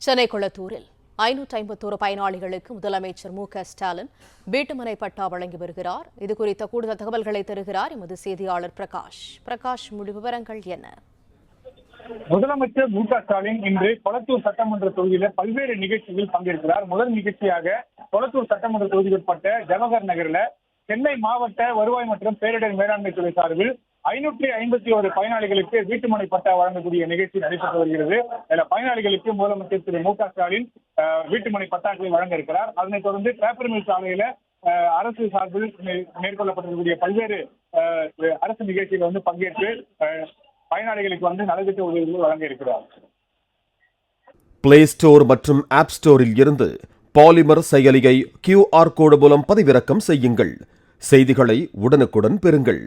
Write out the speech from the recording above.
சென்னை கொளத்தூரில் 551 பயனாளிகளுக்கு முதலமைச்சர் மு.க.ஸ்டாலின் வீட்டுமனை பட்டா வழங்கி வருகிறார். இதுகுறித்த கூடுதல் தகவல்களை தருகிறார் எமது செய்தியாளர் பிரகாஷ். முழு விவரங்கள் என்ன? முதலமைச்சர் மு.க.ஸ்டாலின் இன்று கொளத்தூர் சட்டமன்ற தொகுதியில் பல்வேறு நிகழ்ச்சிகளில் பங்கேற்கிறார். முதல் நிகழ்ச்சியாக கொளத்தூர் சட்டமன்ற தொகுதிக்குட்பட்ட ஜவஹர் நகரில் சென்னை மாவட்ட வருவாய் மற்றும் பேரிடர் மேலாண்மை துறை சார்பில் 551 பயனாளிகளுக்கு வீட்டுமனை பட்டா வழங்கக்கூடிய நிகழ்ச்சி நடைபெற்று வருகிறது. இதில் பயனாளிகளுக்கு முதலமைச்சர் திரு மு.க.ஸ்டாலின் வீட்டுமனை பட்டாக்களை வழங்க இருக்கிறார். அதனைத் தொடர்ந்து பேப்பர் மில் சாலையில அரசு சார்பில் மேற்கொள்ளப்பட்டிருக்கக்கூடிய பல்வேறு அரசு நிகழ்ச்சிகள் பங்கேற்று பயனாளிகளுக்கு நலத்திட்ட உதவிகளை வழங்க இருக்கிறார். பிளே ஸ்டோர் மற்றும் ஆப் ஸ்டோரில் இருந்து பாலிமர் செயலியை QR கோடு மூலம் பதிவிறக்கம் செய்யுங்கள். செய்திகளை உடனுக்குடன் பெறுங்கள்.